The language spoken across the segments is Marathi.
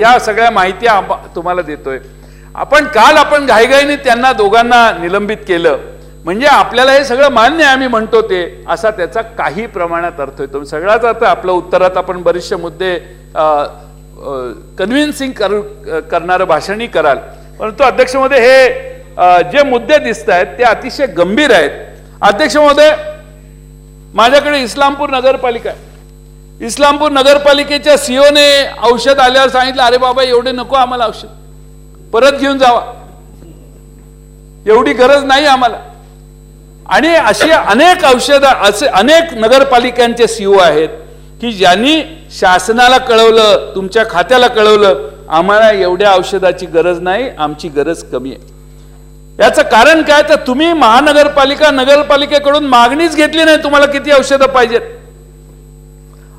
या सगळ्या माहिती तुम्हाला देतोय. आपण घाईघाईने त्यांना दोघांना निलंबित केलं म्हणजे आपल्याला हे सगळं मान्य आहे, आम्ही म्हणतो ते असा त्याचा काही प्रमाणात अर्थ येतो. सगळाच अर्थ आपल्या उत्तरात आपण बरेचसे मुद्दे कन्व्हिन्सिंग करणारं भाषणही कराल, परंतु अध्यक्ष महोदय हे जे मुद्दे दिसत आहेत ते अतिशय गंभीर आहेत. अध्यक्ष महोदय, माझ्याकडे इस्लामपूर नगरपालिका आहे. इस्लामपूर नगरपालिकेच्या सीओने औषध आल्यावर सांगितलं, अरे बाबा एवढे नको आम्हाला औषध, परत घेऊन जावा, एवढी गरज नाही आम्हाला. आणि अशी अनेक औषधं, असे अनेक नगरपालिकांचे सीओ आहेत की ज्यांनी शासनाला कळवलं, तुमच्या खात्याला कळवलं, आम्हाला एवढ्या औषधाची गरज नाही, आमची गरज कमी आहे. याचं कारण काय, तर तुम्ही महानगरपालिका नगरपालिकेकडून मागणीच घेतली नाही तुम्हाला किती औषधं पाहिजेत.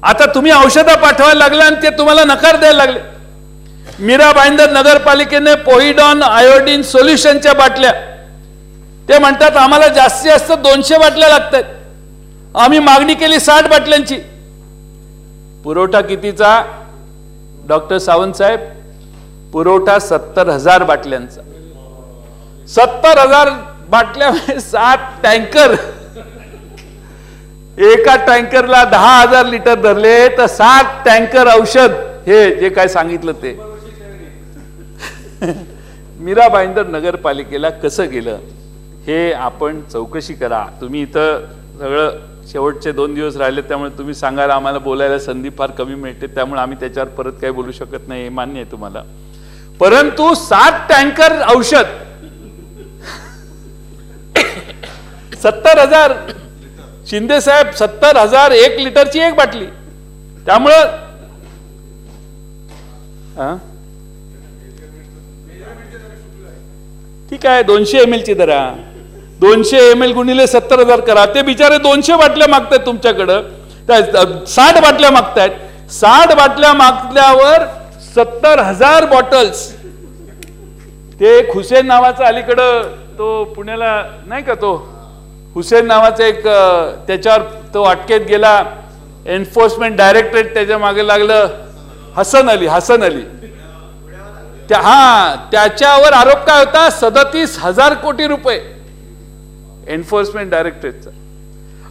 आता तुम्ही औषधं पाठवायला लागले आणि ते तुम्हाला नकार द्यायला लागले. मीरा भाईंदर नगरपालिकेने पोइडॉन आयोडीन सोल्युशनच्या बाटल्या, ते म्हणतात आम्हाला जास्तीत जास्त 200 बाटल्या लागतात, आम्ही मागणी केली 60 बाटल्यांची. पुरवठा कितीचा डॉक्टर सावंत साहेब? पुरवठा 70,000 बाटल्यांचा. 70,000 बाटल्या 7 टँकर, एका टँकरला 10,000 लिटर धरले तर 7 टँकर औषध, हे जे काय सांगितलं ते. मीरा भाईंदर नगरपालिकेला कसं गेलं हे आपण चौकशी करा. तुम्ही इथं सगळं शेवटचे 2 दिवस राहिले त्यामुळे तुम्ही सांगायला आम्हाला बोलायला संधी फार कमी मिळते, त्यामुळे आम्ही त्याच्यावर परत काही बोलू शकत नाही, हे मान्य आहे तुम्हाला. परंतु 7 टँकर औषध 70,000, शिंदे साहेब 70,000 1 लिटरची 1 बाटली. त्यामुळं ठीक आहे 200 ml ची धरा, 200 ml गुणिले 70,000 करा. ते बिचारे 200 बाटल्या मागतायत तुमच्याकडं, 60 बाटल्या मागतायत. 60 बाटल्या मागल्यावर 70,000 बॉटल्स. ते एक हुसेन नावाचा अलीकडं तो पुण्याला नाही का, तो हुसेन नावाचा एक, त्याच्यावर तो अटकेत गेला, एन्फोर्समेंट डायरेक्टरेट त्याच्या मागे लागलं. हसन अली त्याच्यावर आरोप काय होता, 37,000 कोटी रुपये एन्फोर्समेंट डायरेक्टरेटचा.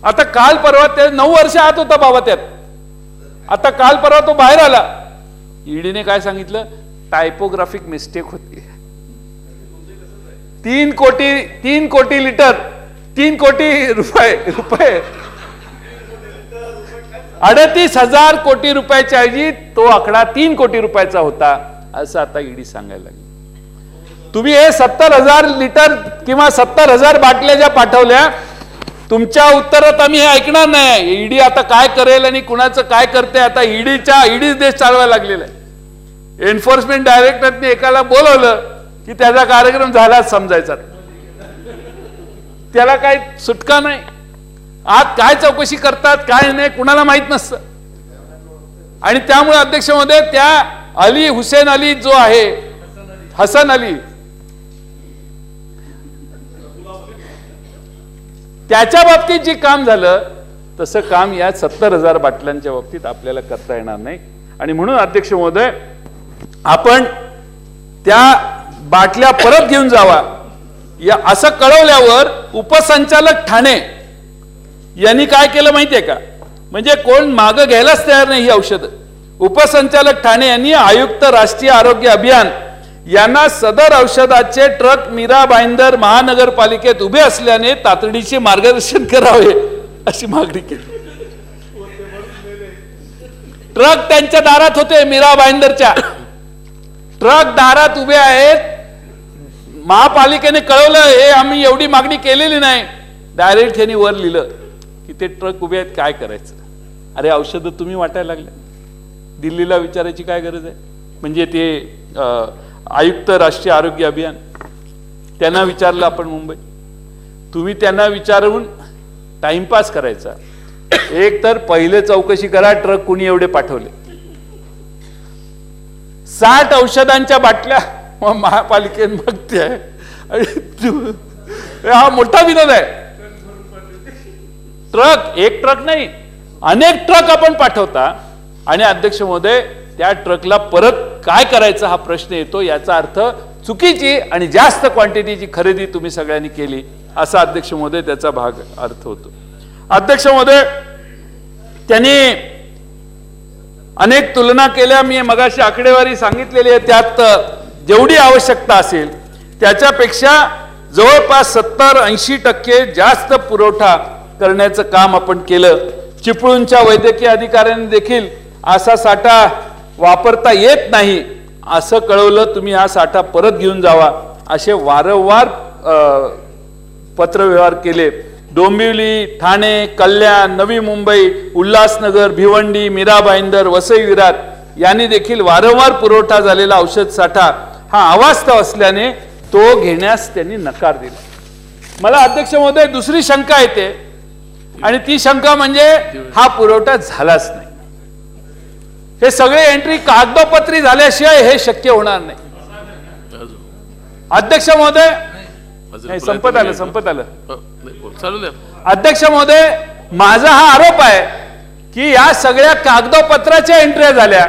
आता काल परवा, ते 9 वर्ष आत होता बाबा त्यात, आता काल परवा तो बाहेर आला. ईडीने काय सांगितलं, टायपोग्राफिक मिस्टेक होती. 3 कोटी लिटर, 3 कोटी रुपये 38,000 कोटी रुपयाच्या ऐवजी तो आकडा 3 कोटी रुपयाचा होता, असं आता ईडी सांगायला लागली. तुम्ही हे 70,000 लिटर किंवा 70,000 बाटल्या ज्या पाठवल्या, तुमच्या उत्तरात आम्ही हे ऐकणार नाही. ईडी आता काय करेल आणि कुणाचं काय करते, आता ईडीच देश चालवायला लागलेला आहे. एन्फोर्समेंट डायरेक्टरने एकाला बोलवलं की त्याचा कार्यक्रम झालाच समजायचा, त्याला काय सुटका नाही. आज काय चौकशी करतात काय नाही कुणाला माहित नसतं. आणि त्यामुळे अध्यक्ष महोदय, त्या हुसेन अली जो आहे, हसन अली, त्याच्या बाबतीत जे काम झालं तसं काम या 70,000 बाटल्यांच्या बाबतीत आपल्याला करता येणार नाही. आणि म्हणून अध्यक्ष महोदय, आपण त्या बाटल्या परत घेऊन जावा या असं कळवल्यावर उपसंचालक ठाणे यांनी काय केलं माहितीये का, म्हणजे कोण मागं घ्यायलाच तयार नाही ही औषधं. उपसंचालक ठाणे यांनी आयुक्त राष्ट्रीय आरोग्य अभियान यांना सदर औषधाचे ट्रक मीरा भाईंदर महानगरपालिकेत उभे असल्याने तातडीचे मार्गदर्शन करावे अशी मागणी केली. ट्रक त्यांच्या दारात होते, मीरा भाईंदरच्या ट्रक दारात उभे आहेत. महापालिकेने कळवलं, हे आम्ही एवढी मागणी केलेली नाही. डायरेक्ट त्यांनी वर लिहिलं की ते ट्रक उभे आहेत, काय करायचं. अरे औषधं तुम्ही वाटायला लागले, दिल्लीला विचारायची काय गरज आहे. म्हणजे ते आयुक्त राष्ट्रीय आरोग्य अभियान, त्यांना विचारलं आपण मुंबई, तुम्ही त्यांना विचारून टाइमपास करायचा. एक तर पहिले चौकशी करा ट्रक कुणी एवढे पाठवले. 60 औषधांच्या बाटल्या महापालिकेने बघते. हा मोठा विनोद आहे. ट्रक, एक ट्रक नाही, अनेक ट्रक आपण पाठवता. आणि अध्यक्ष महोदय, त्या ट्रकला परत काय करायचं हा प्रश्न येतो. याचा अर्थ चुकीची आणि जास्त क्वांटिटीची खरेदी तुम्ही सगळ्यांनी केली असा अध्यक्ष महोदय त्याचा भाग अर्थ होतो. अध्यक्ष महोदय त्यांनी अनेक तुलना केल्या. मी मगाशी आकडेवारी सांगितलेली आहे, त्यात जेवढी आवश्यकता असेल त्याच्यापेक्षा जवळपास 70-80% जास्त पुरवठा करण्याचं काम आपण केलं. चिपळूणच्या वैद्यकीय अधिकाऱ्यांनी देखील असा साठा वापरता येत नाही असं कळवलं. तुम्ही हा साठा परत घेऊन जावा असे वारंवार पत्रव्यवहार केले. डोंबिवली, ठाणे, कल्याण, नवी मुंबई, उल्हासनगर, भिवंडी, मीरा भाईंदर, वसई विरार यांनी देखील वारंवार पुरवठा झालेला औषध साठा हा अवास्तव असल्याने तो घेण्यास त्यांनी नकार दिला. मला अध्यक्ष महोदय दुसरी शंका येते आणि ती शंका म्हणजे हा पुरवठा झालाच नाही. हे सगळे एंट्री कागदोपत्री झाल्याशिवाय हे शक्य होणार नाही. अध्यक्ष महोदय संपत आलं. अध्यक्ष महोदय माझा हा आरोप आहे की या सगळ्या कागदोपत्राच्या एंट्र्या झाल्या,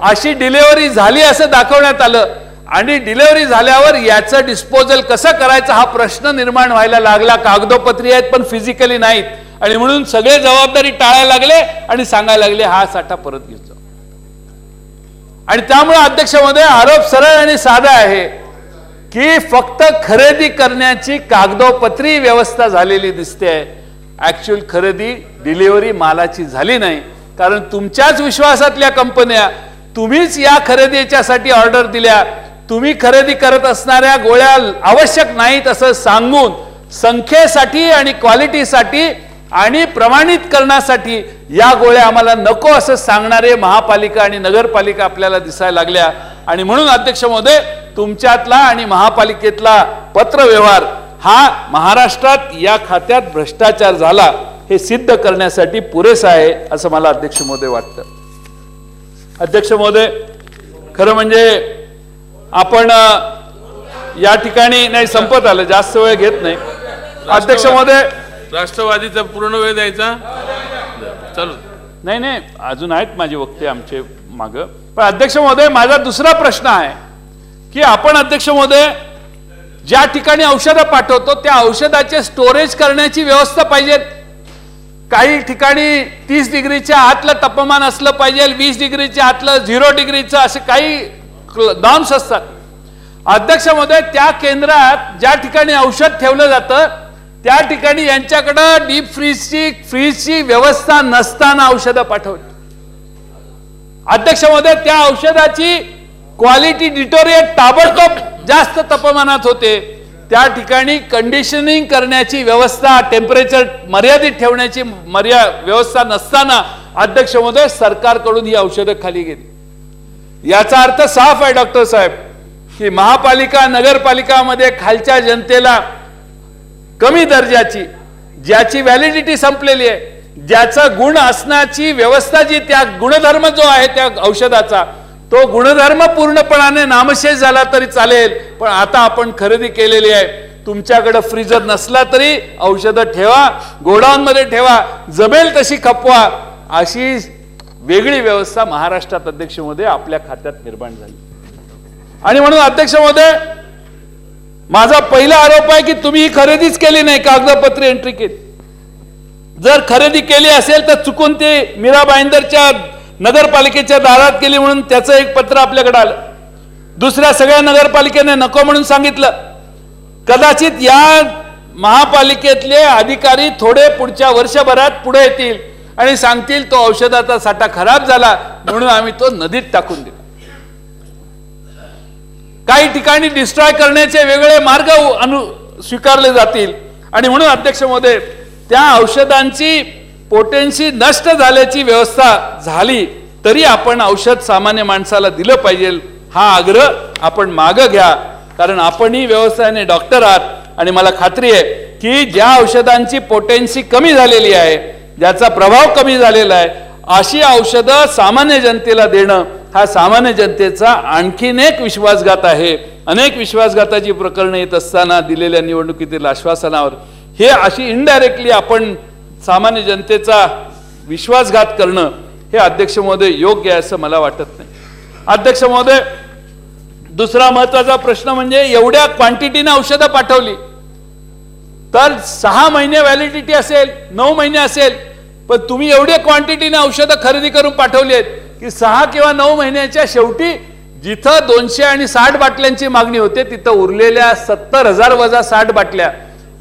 अशी डिलिव्हरी झाली असं दाखवण्यात आलं आणि डिलिव्हरी झाल्यावर याचं डिस्पोजल कसं करायचं हा प्रश्न निर्माण व्हायला लागला. कागदोपत्री आहेत पण फिजिकली नाहीत आणि म्हणून सगळे जबाबदारी टाळायला लागले आणि सांगायला लागले हा साठा परत घेतो. आणि त्यामुळे अध्यक्ष महोदय आरोप सरळ आणि साधा आहे की फक्त खरेदी करण्याची कागदोपत्री व्यवस्था झालेली दिसते. ऍक्च्युअल खरेदी डिलिव्हरी मालाची झाली नाही. कारण तुमच्याच विश्वासातल्या कंपन्या, तुम्हीच या खरेदीच्यासाठी ऑर्डर दिल्या, तुम्ही खरेदी करत असणाऱ्या गोळ्या आवश्यक नाहीत असं सांगून संख्येसाठी आणि क्वालिटीसाठी आणि प्रमाणित करण्यासाठी या गोळ्या आम्हाला नको असं सांगणारे महापालिका आणि नगरपालिका आपल्याला दिसायला लागल्या. आणि म्हणून अध्यक्ष महोदय तुमच्यातला आणि महापालिकेतला पत्रव्यवहार हा महाराष्ट्रात या खात्यात भ्रष्टाचार झाला हे सिद्ध करण्यासाठी पुरेसा आहे असं मला अध्यक्ष महोदय वाटतं. अध्यक्ष महोदय खरं म्हणजे आपण या ठिकाणी नाही संपत आलं, जास्त वेळ घेत नाही. अध्यक्ष महोदय राष्ट्रवादीचा पूर्ण वेळ द्यायचा चालू नाही अजून आहेत माझे वक्ते आमचे माग. पण अध्यक्ष महोदय माझा दुसरा प्रश्न आहे की आपण अध्यक्ष महोदय ज्या ठिकाणी औषधं पाठवतो त्या औषधाचे स्टोरेज करण्याची व्यवस्था पाहिजे. काही ठिकाणी 30 डिग्रीच्या आतलं तापमान असलं पाहिजे, 20 डिग्रीच्या आतलं, 0 डिग्रीचं असे काही नॉर्म्स असतात. अध्यक्ष महोदय त्या केंद्रात ज्या ठिकाणी औषध ठेवलं जातं त्या ठिकाणी यांच्याकडं डीप फ्रीजची व्यवस्था नसताना औषधं पाठवली. अध्यक्ष महोदय त्या औषधाची क्वालिटी डिटोरिएट ताबडतोब जास्त तापमानात होते. त्या ठिकाणी कंडिशनिंग करण्याची व्यवस्था, टेम्परेचर मर्यादित ठेवण्याची व्यवस्था नसताना अध्यक्ष महोदय सरकारकडून ही औषधं खाली गेली. याचा अर्थ साफ आहे डॉक्टर साहेब की महापालिका नगरपालिकामध्ये खालच्या जनतेला कमी दर्जाची, ज्याची व्हॅलिडिटी संपलेली आहे, ज्याचा गुण असण्याची व्यवस्था, जी त्या गुणधर्म जो आहे त्या औषधाचा तो गुणधर्म पूर्णपणाने नामशेष झाला तरी चालेल. पण आता आपण खरेदी केलेली आहे. तुमच्याकडे फ्रीजर नसला तरी औषधं ठेवा, गोडाऊन मध्ये ठेवा, जमेल तशी खपवा, अशी वेगळी व्यवस्था महाराष्ट्रात अध्यक्ष महोदय आपल्या खात्यात निर्माण झाली. आणि म्हणून अध्यक्ष महोदय माझा पहिला आरोप आहे की तुम्ही ही खरेदीच केली नाही, कागदपत्र एंट्री केली. जर खरेदी केली असेल तर चुकून ते मीरा भाईंदरच्या नगरपालिकेच्या दारात केली म्हणून त्याचं एक पत्र आपल्याकडे आलं. दुसऱ्या सगळ्या नगरपालिकेने नको म्हणून सांगितलं. कदाचित या महापालिकेतले अधिकारी थोडे पुढच्या वर्षभरात पुढे येतील आणि सांगतील तो औषधाचा साठा खराब झाला म्हणून आम्ही तो नदीत टाकून दिला. काही ठिकाणी डिस्ट्रॉय करण्याचे वेगळे मार्ग स्वीकारले जातील. आणि म्हणून अध्यक्ष महोदय त्या औषधांची पोटेन्सी नष्ट झाल्याची व्यवस्था झाली तरी आपण औषध सामान्य माणसाला दिलं पाहिजे हा आग्रह आपण मागे घ्या. कारण आपणही व्यवसायाने डॉक्टर आहात आणि मला खात्री आहे की ज्या औषधांची पोटेन्सी कमी झालेली आहे, ज्याचा प्रभाव कमी झालेला आहे, अशी औषधं सामान्य जनतेला देणं हा सामान्य जनतेचा आणखीन एक विश्वासघात आहे. अनेक विश्वासघाताची प्रकरणे येत असताना दिलेल्या निवडणुकीतील आश्वासनावर हे अशी इनडायरेक्टली आपण सामान्य जनतेचा विश्वासघात करणं हे अध्यक्ष महोदय योग्य आहे असं मला वाटत नाही. अध्यक्ष महोदय, दुसरा महत्वाचा प्रश्न म्हणजे एवढ्या क्वांटिटीने औषधं पाठवली तर 6 महिने व्हॅलिडिटी असेल, 9 महिने असेल, पण तुम्ही एवढ्या क्वांटिटीने औषधं खरेदी करून पाठवली आहेत की 6 किंवा 9 महिन्याच्या शेवटी जिथं 200 आणि 60 बाटल्यांची मागणी होते तिथं उरलेल्या 70,000 वजा 60 बाटल्या,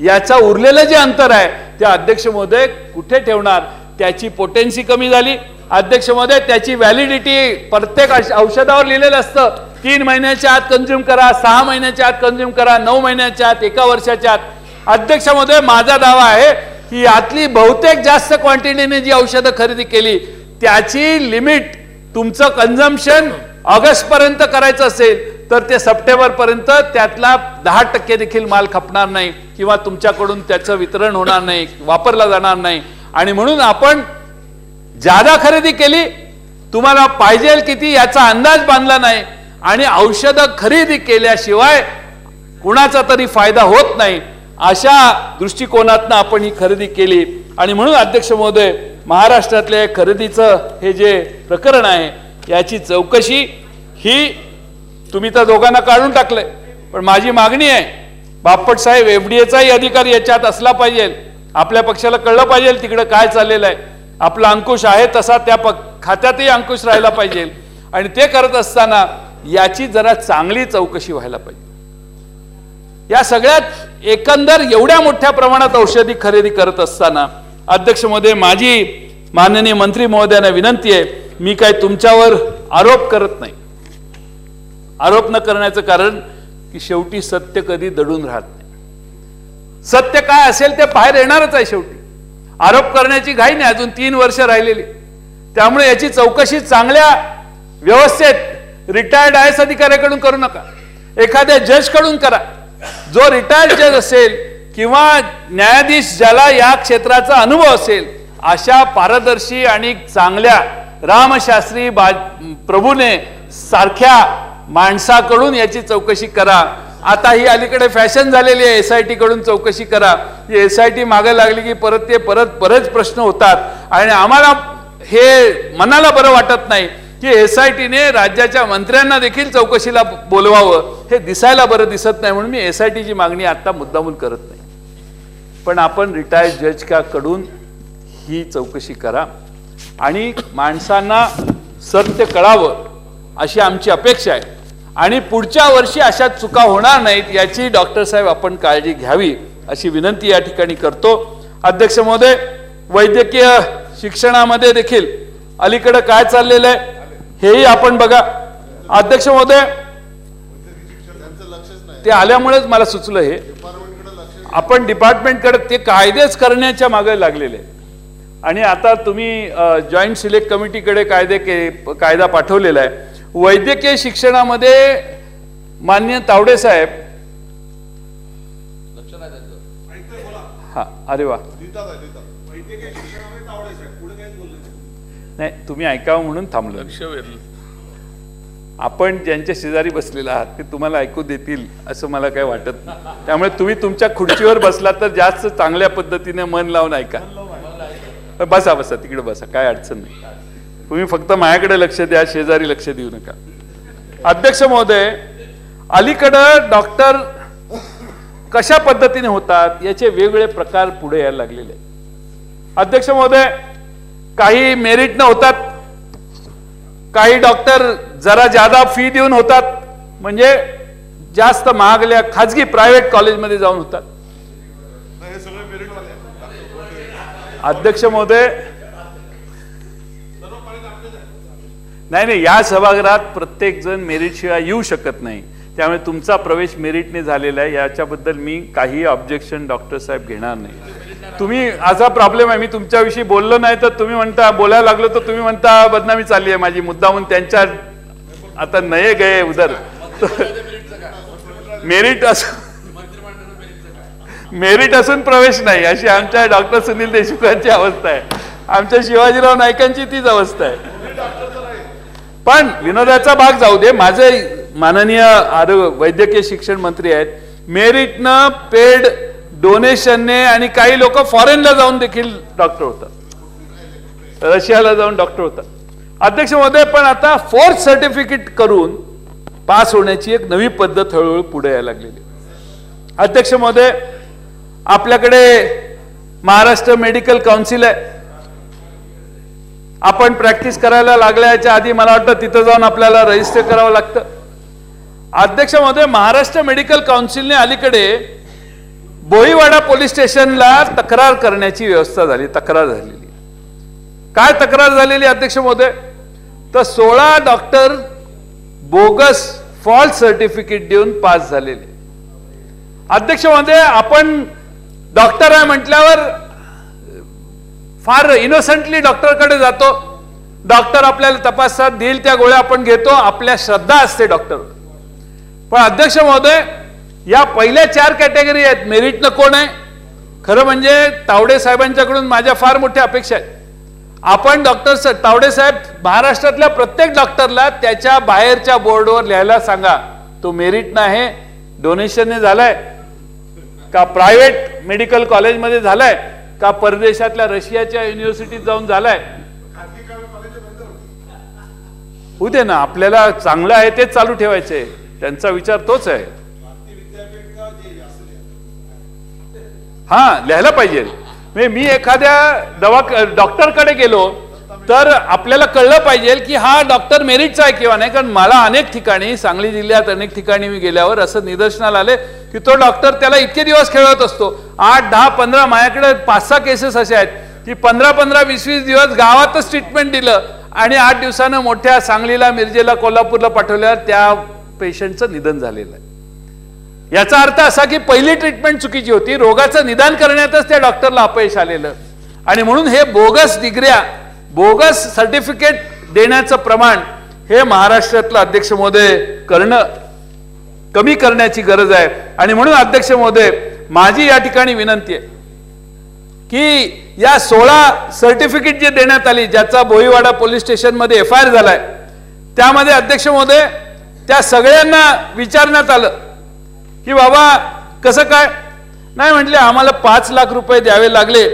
याचा उरलेलं जे अंतर आहे ते अध्यक्ष महोदय कुठे ठेवणार? त्याची पोटेन्सी कमी झाली. अध्यक्ष महोदय, त्याची व्हॅलिडिटी प्रत्येक औषधावर लिहिलेलं असतं, 3 महिन्याच्या आत कंझ्युम करा, 6 महिन्याच्या आत कंझ्युम करा, 9 महिन्याच्या आत, 1 वर्षाच्या आत. अध्यक्ष महोदय, माझा दावा आहे की यातली बहुतेक जास्त क्वांटिटीने जी औषधं खरेदी केली त्याची लिमिट तुमचं कन्झम्पशन ऑगस्ट पर्यंत करायचं असेल तर ते सप्टेंबर पर्यंत त्यातला 10% देखील माल खपणार नाही किंवा तुमच्याकडून त्याचं वितरण होणार नाही, वापरला जाणार नाही. आणि म्हणून आपण जादा खरेदी केली, तुम्हाला पाहिजे किती याचा अंदाज बांधला नाही आणि औषधं खरेदी केल्याशिवाय कुणाचा तरी फायदा होत नाही, अशा दृष्टिकोनातनं आपण ही खरेदी केली. आणि म्हणून अध्यक्ष महोदय, महाराष्ट्रातल्या खरेदीचं हे जे प्रकरण आहे याची चौकशी ही तुम्ही तर दोघांना काढून टाकलंय, पण माझी मागणी आहे बापट साहेब, एफडीएचाही अधिकारी याच्यात असला पाहिजे. आपल्या पक्षाला कळलं पाहिजे तिकडे काय चाललेलं आहे. आपला अंकुश आहे तसा त्या खात्यातही अंकुश राहिला पाहिजे आणि ते करत असताना याची जरा चांगली चौकशी व्हायला पाहिजे. या सगळ्यात एकंदर एवढ्या मोठ्या प्रमाणात औषधी खरेदी करत असताना अध्यक्ष महोदय, माझी माननीय मंत्री महोदयांना विनंती आहे, मी काय तुमच्यावर आरोप करत नाही. आरोप न करण्याचं कारण की शेवटी सत्य कधी दडून राहत नाही. सत्य काय असेल ते बाहेर येणारच आहे. शेवटी आरोप करण्याची घाई नाही, अजून 3 वर्ष राहिलेली. त्यामुळे याची चौकशी चांगल्या व्यवस्थेत रिटायर्ड IAS अधिकाऱ्याकडून करू नका, एखाद्या जज कडून करा, जो रिटायर्ड जज असेल किंवा न्यायाधीश ज्याला या क्षेत्राचा अनुभव असेल, अशा पारदर्शी आणि चांगल्या रामशास्त्री प्रभूने सारख्या माणसाकडून याची चौकशी करा. आता ही अलीकडे फॅशन झालेली आहे, SIT कडून चौकशी करा. SIT मागे लागली की परत बरेच प्रश्न होतात आणि आम्हाला हे मनाला बरं वाटत नाही की SIT ने राज्याच्या मंत्र्यांना देखील चौकशीला बोलवावं. हे दिसायला बरं दिसत नाही, म्हणून मी SIT ची मागणी आता मुद्दामून करत नाही. पण आपण रिटायर्ड जज कडून ही चौकशी करा आणि माणसांना सत्य कळावं अशी आमची अपेक्षा आहे. आणि पुढच्या वर्षी अशा चुका होणार नाहीत याची डॉक्टर साहेब आपण काळजी घ्यावी अशी विनंती या ठिकाणी करतो. अध्यक्ष महोदय, वैद्यकीय शिक्षणामध्ये देखील अलीकडे काय चाललेलं आहे हेही आपण बघा. अध्यक्ष महोदय, ते आल्यामुळेच मला सुचलं हे, आपण डिपार्टमेंटकडे ते कायदेच करण्याच्या मागे लागलेले आणि आता तुम्ही जॉईंट सिलेक्ट कमिटीकडे कायदा पाठवलेला आहे. वैद्यकीय शिक्षणामध्ये माननीय तावडे साहेब, हा, अरे वा, नाही तुम्ही ऐकावं म्हणून थांबलो. आपण ज्यांच्या शेजारी बसलेला आहात ते तुम्हाला ऐकू देतील असं मला काही वाटत नाही. त्यामुळे तुम्ही तुमच्या खुर्चीवर बसला तर जास्त चांगल्या पद्धतीने मन लावून ऐका. बसा बसा, तिकडे बसा, काय अडचण नाही. तुम्ही फक्त माझ्याकडे लक्ष द्या, शेजारी लक्ष देऊ नका. अध्यक्ष महोदय, अलीकडं डॉक्टर कशा पद्धतीने होतात याचे वेगवेगळे प्रकार पुढे यायला लागलेले आहेत. अध्यक्ष महोदय, काही मेरिट न होतात, काही डॉक्टर जरा जादा फी देऊन होतात, म्हणजे जास्त महागल्या खाजगी प्रायव्हेट कॉलेजमध्ये जाऊन होतात. अध्यक्ष महोदय, नाही, या सभागृहात प्रत्येक जण मेरिट शिवाय येऊ शकत नाही. त्यामुळे तुमचा प्रवेश मेरिटने झालेला आहे, याच्याबद्दल मी काही ऑब्जेक्शन डॉक्टर साहेब घेणार नाही. तुम्ही असा प्रॉब्लेम आहे, मी तुमच्याविषयी बोललो नाही तर तुम्ही म्हणता, बोलायला लागलो तर तुम्ही म्हणता बदनामी चालली आहे माझी, मुद्दामून त्यांच्या आता नये गए उधर. मेरिट असून प्रवेश नाही अशी आमच्या डॉक्टर सुनील देशमुखांची अवस्था आहे, आमच्या शिवाजीराव नाईकांची तीच अवस्था आहे. पण विनोदाचा भाग जाऊ दे, माझे माननीय वैद्यकीय शिक्षण मंत्री आहेत, मेरिटनं, पेड डोनेशनने आणि काही लोक फॉरेनला जाऊन देखील डॉक्टर होतात, रशियाला जाऊन डॉक्टर होतात. अध्यक्ष महोदय, पण आता फोर्थ सर्टिफिकेट करून पास होण्याची एक नवी पद्धत हळूहळू पुढे यायला लागलेली. अध्यक्ष महोदय, आपल्याकडे महाराष्ट्र मेडिकल काउन्सिल आहे. आपण प्रॅक्टिस करायला लागल्याच्या आधी मला वाटतं तिथं जाऊन आपल्याला रजिस्टर करावं लागतं. अध्यक्ष महोदय, महाराष्ट्र मेडिकल काउन्सिलने अलीकडे बोईवाडा पोलीस स्टेशनला तक्रार करण्याची व्यवस्था झाली. तक्रार झालेली. काय तक्रार झालेली अध्यक्ष महोदय? तर 16 डॉक्टर बोगस फॉल्स सर्टिफिकेट देऊन पास झालेले. अध्यक्ष महोदय, आपण डॉक्टर आहे म्हटल्यावर फार इनोसंटली डॉक्टरकडे जातो. डॉक्टर आपल्याला तपासतात, देईल त्या गोळ्या आपण घेतो, आपल्या श्रद्धा असते डॉक्टर. पण अध्यक्ष महोदय, या पहिल्या 4 कॅटेगरी आहेत. मेरिटनं कोण आहे? खरं म्हणजे तावडे साहेबांच्याकडून माझ्या फार मोठ्या अपेक्षा आहेत. आपण डॉक्टर तावडे साहेब महाराष्ट्रातल्या प्रत्येक डॉक्टरला त्याच्या बाहेरच्या बोर्डवर लिहायला सांगा, तो मेरिटनं आहे, डोनेशनने झालाय का, प्रायव्हेट मेडिकल कॉलेजमध्ये झालाय का, परदेशातल्या रशियाच्या युनिव्हर्सिटीत जाऊन झालाय. होऊ दे ना, आपल्याला चांगलं आहे तेच चालू ठेवायचंय. त्यांचा विचार तोच आहे. हा, लिहायला पाहिजे. मी एखाद्या डॉक्टरकडे गेलो तर आपल्याला कळलं पाहिजे की हा डॉक्टर मेरिटचा आहे किंवा नाही. कारण मला अनेक ठिकाणी, सांगली जिल्ह्यात अनेक ठिकाणी मी गेल्यावर असं निदर्शनाला आले की तो डॉक्टर त्याला इतके दिवस खेळत असतो. 8, 10, 15, माझ्याकडे 5-6 केसेस असे आहेत की 15-15, 20-20 दिवस गावातच ट्रीटमेंट दिलं आणि 8 दिवसानं मोठ्या सांगलीला, मिरजेला, कोल्हापूरला पाठवल्यावर त्या पेशंटचं निधन झालेलं आहे. याचा अर्थ असा की पहिली ट्रीटमेंट चुकीची होती. रोगाचं निदान करण्यातच त्या डॉक्टरला अपयश आलेलं. आणि म्हणून हे बोगस डिग्र्या, बोगस सर्टिफिकेट देण्याचं प्रमाण हे महाराष्ट्रातलं अध्यक्ष महोदय कमी करण्याची गरज आहे. आणि म्हणून अध्यक्ष महोदय, माझी या ठिकाणी विनंती आहे की या 16 सर्टिफिकेट जे देण्यात आली, ज्याचा बोईवाडा पोलीस स्टेशनमध्ये FIR झालाय, त्यामध्ये अध्यक्ष महोदय त्या सगळ्यांना विचारण्यात आलं की बाबा कसं काय. नाही म्हटले, आम्हाला 5 लाख रुपये द्यावे लागले.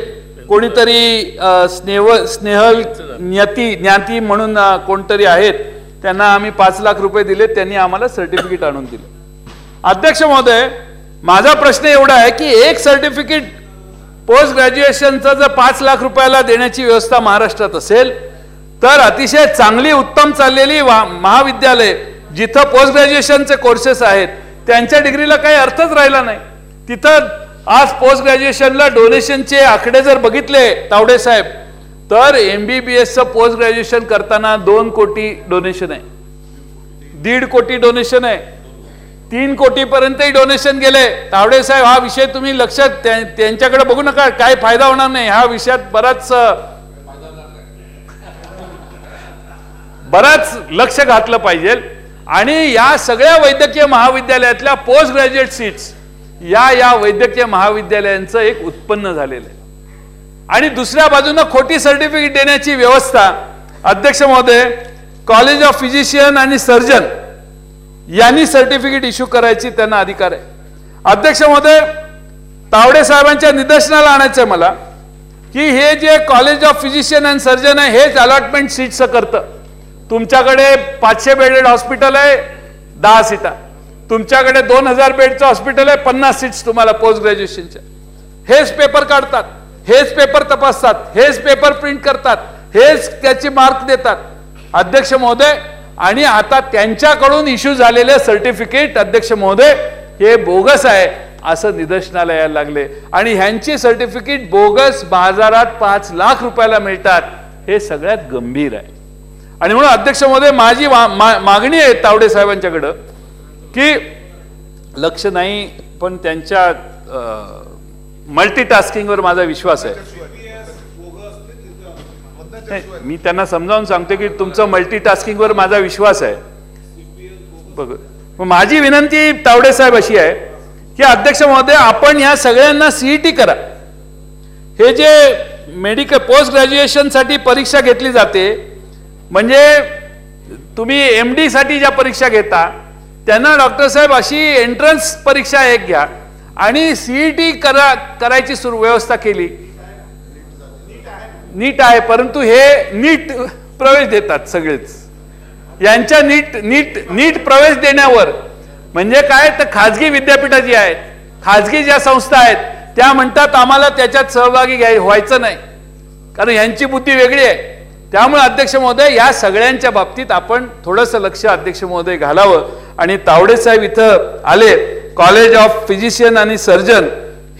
कोणीतरी स्नेहल ज्ञाती म्हणून कोणतरी आहेत, त्यांना आम्ही 5 लाख रुपये दिले, त्यांनी आम्हाला सर्टिफिकेट आणून दिले. अध्यक्ष महोदय, माझा प्रश्न एवढा आहे की एक सर्टिफिकेट पोस्ट ग्रॅज्युएशनचं जर 5 लाख रुपयाला देण्याची व्यवस्था महाराष्ट्रात असेल तर अतिशय चांगली, उत्तम चाललेली महाविद्यालय जिथं पोस्ट ग्रॅज्युएशनचे कोर्सेस आहेत त्यांच्या डिग्रीला काही अर्थच राहिला नाही. तिथं आज पोस्ट ग्रॅज्युएशनला डोनेशनचे आकडे जर बघितले तावडे साहेब, तर MBBSचं पोस्ट ग्रॅज्युएशन करताना 2 कोटी डोनेशन आहे, 1.5 कोटी डोनेशन आहे, 3 कोटीपर्यंतही डोनेशन गेले. तावडे साहेब, हा विषय तुम्ही लक्षात त्यांच्याकडे बघू नका, काय फायदा होणार नाही. ह्या विषयात बराच लक्ष घातलं पाहिजे. आणि या सगळ्या वैद्यकीय महाविद्यालयातल्या पोस्ट ग्रॅज्युएट सीट्स या वैद्यकीय महाविद्यालयांचं एक उत्पन्न झालेलं आहे. आणि दुसऱ्या बाजूनं खोटी सर्टिफिकेट देण्याची व्यवस्था. अध्यक्ष महोदय, कॉलेज ऑफ फिजिशियन आणि सर्जन यांनी सर्टिफिकेट इश्यू करायची त्यांना अधिकार आहे. अध्यक्ष महोदय, तावडे साहेबांच्या निदर्शनाला आणायचं मला की हे जे college of physician and surgeon आहे हेच अलॉटमेंट सीट्स करतं. तुमच्याकडे 500 बेडेड हॉस्पिटल आहे, 10 सीटा. तुमच्याकडे 2000 बेडचं हॉस्पिटल आहे, 50 सीट्स तुम्हाला पोस्ट ग्रॅज्युएशनच्या. हेच पेपर काढतात, हेच पेपर तपासतात, हेच पेपर प्रिंट करतात, हेच त्याची मार्क देतात. अध्यक्ष महोदय, आणि आता त्यांच्याकडून इश्यू झालेले सर्टिफिकेट अध्यक्ष महोदय हे बोगस आहे असं निदर्शनाला यायला लागले. आणि ह्यांची सर्टिफिकेट बोगस बाजारात 5 लाख रुपयाला मिळतात. हे सगळ्यात गंभीर आहे. आणि म्हणून अध्यक्ष महोदय, माझी मागणी आहे तावडे साहेबांच्याकडं की लक्ष नाही, पण त्यांच्या मल्टीटास्किंगवर माझा विश्वास आहे. मी त्यांना समजावून सांगतो की तुमचं मल्टीटास्किंगवर माझा विश्वास आहे. बघ, माझी विनंती तावडे साहेब अशी आहे की अध्यक्ष महोदय, आपण ह्या सगळ्यांना CET करा. हे जे मेडिकल पोस्ट ग्रॅज्युएशनसाठी परीक्षा घेतली जाते, म्हणजे तुम्ही MD साठी ज्या परीक्षा घेता त्यांना डॉक्टर साहेब अशी एंट्रन्स परीक्षा एक घ्या आणि CET करायची व्यवस्था केली. नीट आहे, परंतु हे नीट प्रवेश देतात सगळेच. यांच्या नीट प्रवेश देण्यावर म्हणजे काय तर खाजगी विद्यापीठं जी आहेत, खाजगी ज्या संस्था आहेत त्या म्हणतात आम्हाला त्याच्यात सहभागी व्हायचं नाही, कारण यांची बुद्धी वेगळी आहे. त्यामुळे अध्यक्ष महोदय या सगळ्यांच्या बाबतीत आपण थोडंसं लक्ष अध्यक्ष महोदय घालावं. आणि तावडे साहेब इथं आले, कॉलेज ऑफ फिजिशियन आणि सर्जन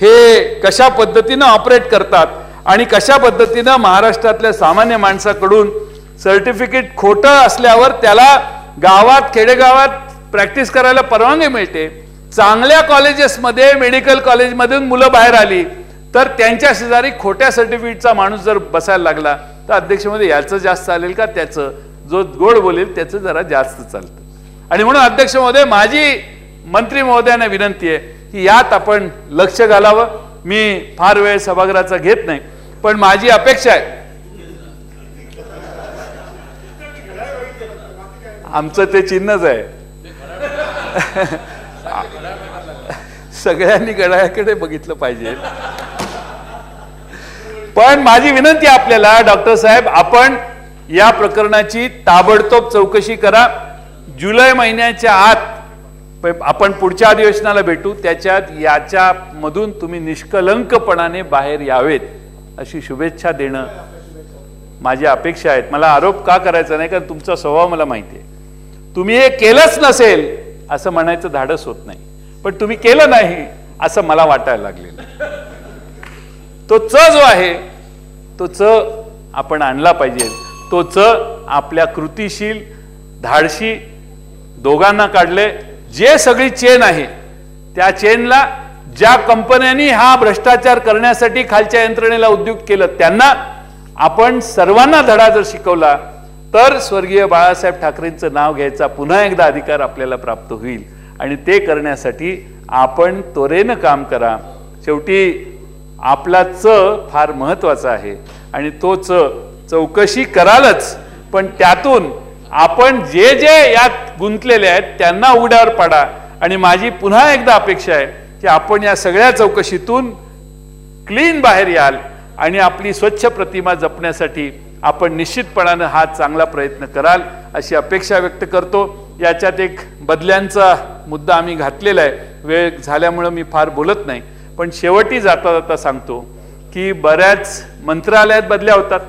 हे कशा पद्धतीनं ऑपरेट करतात आणि कशा पद्धतीनं महाराष्ट्रातल्या सामान्य माणसाकडून सर्टिफिकेट खोटं असल्यावर त्याला गावात खेडेगावात प्रॅक्टिस करायला परवानगी मिळते. चांगल्या कॉलेजेसमध्ये मेडिकल कॉलेजमधून मुलं बाहेर आली तर त्यांच्या शेजारी खोट्या सर्टिफिकेटचा माणूस जर बसायला लागला तर अध्यक्षमध्ये याचं जास्त चालेल का त्याचं, जो गोड बोलेल त्याचं जरा जास्त चालतं. आणि म्हणून अध्यक्ष महोदय माझी मंत्री महोदयांना विनंती आहे की यात आपण लक्ष घालावं. मी फार वेळ सभागृहाचा घेत नाही, पण माझी अपेक्षा आहे, आमचं ते चिन्हच आहे, सगळ्यांनी घड्याळाकडे बघितलं पाहिजे. पण माझी विनंती आपल्याला डॉक्टर साहेब, आपण या प्रकरणाची ताबडतोब चौकशी करा. जुलै महिन्याच्या आत आपण पुढच्या अधिवेशनाला भेटू, त्याच्यात याच्यामधून तुम्ही निष्कलंकपणाने बाहेर यावेत अशी शुभेच्छा देणं माझी अपेक्षा आहेत. मला आरोप का करायचा नाही, कारण तुमचा स्वभाव मला माहिती आहे. तुम्ही हे केलंच नसेल असं म्हणायचं धाडस होत नाही, पण तुम्ही केलं नाही असं मला वाटायला लागलेलं. तो जो आहे तो आपण आणला पाहिजे. तो आपल्या कृतीशील धाडशी दोघांना काढले. जे सगळी चेन आहे त्या चेनला ज्या कंपन्यांनी हा भ्रष्टाचार करण्यासाठी खालच्या यंत्रणेला उद्योग केलं त्यांना आपण सर्वांना धडा जर शिकवला तर स्वर्गीय बाळासाहेब ठाकरेंचं नाव घ्यायचा पुन्हा एकदा अधिकार आपल्याला प्राप्त होईल. आणि ते करण्यासाठी आपण त्वरेनं काम करा. शेवटी आपला फार महत्वाचा आहे आणि तो चौकशी करालच, पण त्यातून आपण जे यात गुंतलेले आहेत त्यांना उघड्यावर पाडा. आणि माझी पुन्हा एकदा अपेक्षा आहे की आपण या सगळ्या चौकशीतून क्लीन बाहेर याल आणि आपली स्वच्छ प्रतिमा जपण्यासाठी आपण निश्चितपणानं हा चांगला प्रयत्न कराल अशी अपेक्षा व्यक्त करतो. याच्यात एक बदल्यांचा मुद्दा आम्ही घातलेला आहे, वेळ झाल्यामुळं मी फार बोलत नाही, पण शेवटी जाता जाता सांगतो की बऱ्याच मंत्रालयात बदल्या होतात.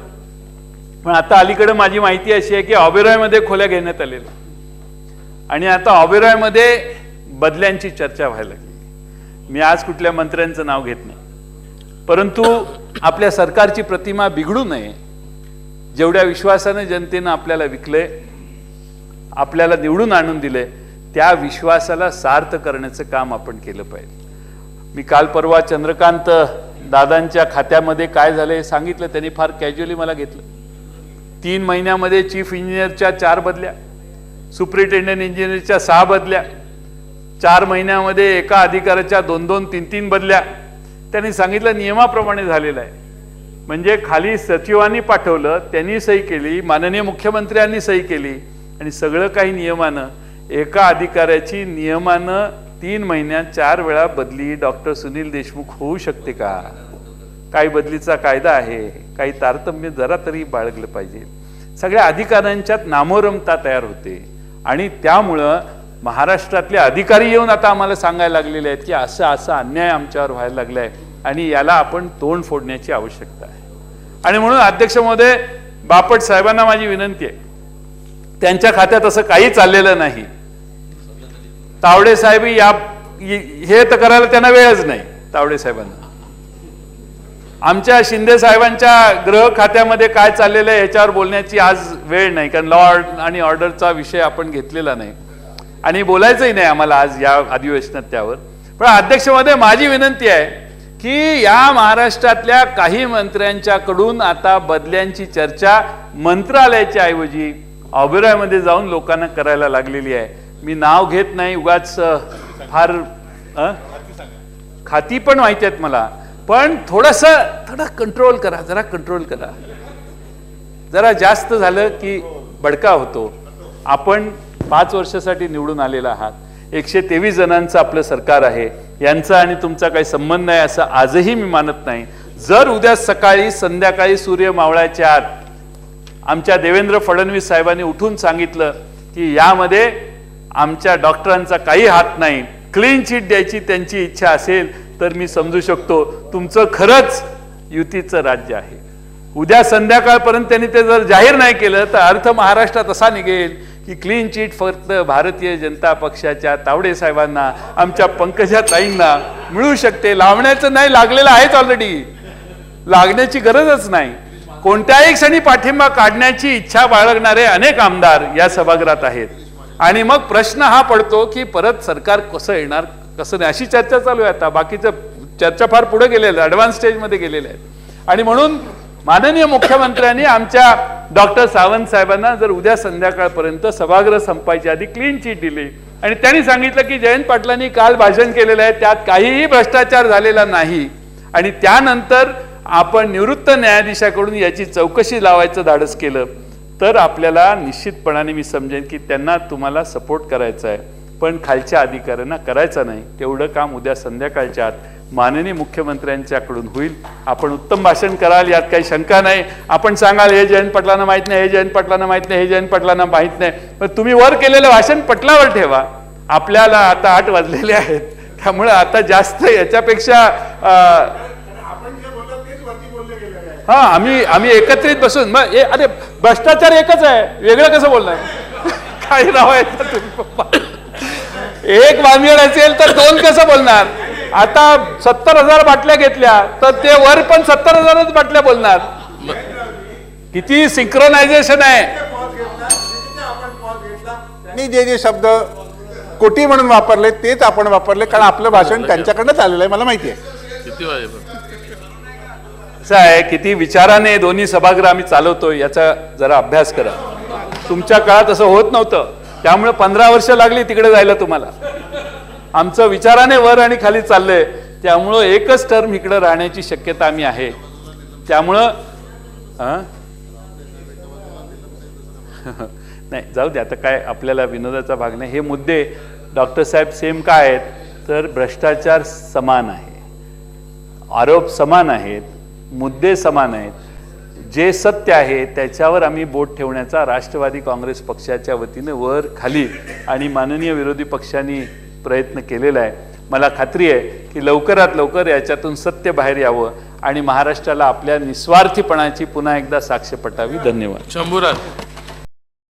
पण आता अलीकडे माझी माहिती अशी आहे की ऑबेरॉयमध्ये खोल्या घेण्यात आलेल्या आणि आता ऑबेरॉयमध्ये बदल्यांची चर्चा व्हायला लागली. मी आज कुठल्या मंत्र्यांचं नाव घेत नाही, परंतु आपल्या सरकारची प्रतिमा बिघडू नये, जेवढ्या विश्वासाने जनतेनं आपल्याला विकले, आपल्याला निवडून आणून दिले, त्या विश्वासाला सार्थ करण्याचं काम आपण केलं पाहिजे. मी काल परवा चंद्रकांत दादांच्या खात्यामध्ये काय झालं हे सांगितलं, त्यांनी फार कॅज्युअली मला घेतलं. 3 महिन्यामध्ये चीफ इंजिनियरच्या 4 बदल्या, सुपरिटेंडंट इंजिनियरच्या 6 बदल्या, 4 महिन्यामध्ये एका अधिकाऱ्याच्या 2-2, 3-3 बदल्या. त्यांनी सांगितलं नियमाप्रमाणे झालेलं आहे. म्हणजे खाली सचिवांनी पाठवलं, त्यांनी सही केली, माननीय मुख्यमंत्र्यांनी सही केली आणि सगळं काही नियमानं. एका अधिकाऱ्याची नियमानं 3 महिन्यात 4 वेळा बदली डॉक्टर सुनील देशमुख होऊ शकते का? काही बदलीचा कायदा आहे, काही तारतम्य जरा तरी बाळगलं पाहिजे. सगळ्या अधिकाऱ्यांच्यात नामोरमता तयार होते आणि त्यामुळं महाराष्ट्रातले अधिकारी येऊन आता आम्हाला सांगायला लागलेले आहेत की असा अन्याय आमच्यावर व्हायला लागलाय आणि याला आपण तोंड फोडण्याची आवश्यकता आहे. आणि म्हणून अध्यक्ष महोदय, बापट साहेबांना माझी विनंती आहे, त्यांच्या खात्यात असं काही चाललेलं नाही. तावडे साहेब हे तर करायला त्यांना वेळच नाही. तावडे साहेबांना आमच्या शिंदे साहेबांच्या गृह खात्यामध्ये काय चाललेलं आहे ह्याच्यावर बोलण्याची आज वेळ नाही, कारण लॉ आणि ऑर्डरचा विषय आपण घेतलेला नाही आणि बोलायचंही नाही आम्हाला आज या अधिवेशनात त्यावर. पण अध्यक्ष महोदय, माझी विनंती आहे की या महाराष्ट्रातल्या काही मंत्र्यांच्याकडून आता बदल्यांची चर्चा मंत्रालयाच्या ऐवजी ऑबेरॉयमध्ये जाऊन लोकांना करायला लागलेली आहे. मी नाव घेत नाही उगाच, फार खाती पण माहिती आहेत मला, पण थोडं कंट्रोल करा, जरा कंट्रोल करा. जरा जास्त झालं की बडका होतो. आपण 5 वर्षासाठी निवडून आलेला आहात. 123 जणांचं आपलं सरकार आहे, यांचा आणि तुमचा काही संबंध नाही असं आजही मी मानत नाही. जर उद्या सकाळी संध्याकाळी सूर्य मावळाच्या आत आमच्या देवेंद्र फडणवीस साहेबांनी उठून सांगितलं की यामध्ये आमच्या डॉक्टरांचा काही हात नाही, क्लीन चिट द्यायची त्यांची इच्छा असेल तर मी समजू शकतो तुमचं खरंच युतीचं राज्य आहे. उद्या संध्याकाळपर्यंत त्यांनी ते जर जाहीर नाही केलं तर अर्थ महाराष्ट्रात असा निघेल की क्लीन चिट फक्त भारतीय जनता पक्षाच्या तावडे साहेबांना, आमच्या पंकजा ताईंना मिळू शकते. लावण्याचं नाही, लागलेलं आहेच ऑलरेडी, लागण्याची गरजच नाही. कोणत्याही क्षणी पाठिंबा काढण्याची इच्छा बाळगणारे अनेक आमदार या सभागृहात आहेत. आणि मग प्रश्न हा पडतो की परत सरकार कसं येणार कसं नाही, अशी चर्चा चालू आहे. आता बाकीचं चर्चा फार पुढे गेलेलं आहे, ॲडव्हान्स स्टेजमध्ये गेलेलं आहे. आणि म्हणून माननीय मुख्यमंत्र्यांनी आमच्या डॉक्टर सावंत साहेबांना जर उद्या संध्याकाळपर्यंत सभागृह संपायच्या आधी क्लीन चिट दिली आणि त्यांनी सांगितलं की जयंत पाटलांनी काल भाषण केलेलं आहे त्यात काहीही भ्रष्टाचार झालेला नाही आणि त्यानंतर आपण निवृत्त न्यायाधीशाकडून याची चौकशी लावायचं धाडस केलं तर आपल्याला निश्चितपणाने मी समजेन की त्यांना तुम्हाला सपोर्ट करायचा आहे, पण खालच्या अधिकाऱ्यांना करायचं नाही. तेवढं काम उद्या संध्याकाळच्या आत माननीय मुख्यमंत्र्यांच्याकडून होईल. आपण उत्तम भाषण कराल, यात काही शंका नाही. आपण सांगाल हे जयंत पाटलांना माहीत नाही, हे जयंत पाटलांना माहीत नाही, हे जयंत पाटलांना माहीत नाही, पण तुम्ही वर केलेलं भाषण पटलावर ठेवा. आपल्याला आता 8 वाजलेले आहेत, त्यामुळे आता जास्त याच्यापेक्षा हा आम्ही एकत्रित बसून मग अरे भ्रष्टाचार एकच आहे, वेगळं कसं बोलणार? काही नाव आहे तुम्ही पप्पा, एक वामियड असेल तर 2 कसं बोलणार? आता 70,000 बाटल्या घेतल्या तर ते वर पण 70,000च बाटल्या बोलणार. किती सिंक्रोनायझेशन आहे. जे शब्द कोटी म्हणून वापरले तेच आपण वापरले, कारण आपलं भाषण त्यांच्याकडनं आलेलं आहे, मला माहिती आहे. किती वाजेपर्यंत? असं आहे, किती विचाराने दोन्ही सभागृह आम्ही चालवतोय याचा जरा अभ्यास करा. तुमच्या काळात असं होत नव्हतं, त्यामुळे 15 वर्ष लागली तिकडे जायला तुम्हाला. आमचं विचाराने वर आणि खाली चाललंय, त्यामुळं एकच टर्म इकडे राहण्याची शक्यता आम्ही आहे. त्यामुळं नाही जाऊ दे, आता काय आपल्याला विनोदाचा भाग नाही. हे मुद्दे डॉक्टर साहेब सेम काय आहेत तर भ्रष्टाचार समान आहे, आरोप समान आहेत, मुद्दे समान आहेत. जे सत्य आहे त्याच्यावर आम्ही बोट ठेवण्याचा राष्ट्रवादी काँग्रेस पक्षाच्या वतीने वर खाली आणि माननीय विरोधी पक्षांनी प्रयत्न केलेला आहे. मला खात्री आहे की लवकरात लवकर याच्यातून सत्य बाहेर यावं आणि महाराष्ट्राला आपल्या निस्वार्थीपणाची पुन्हा एकदा साक्ष पटावी. धन्यवाद. शंभूराज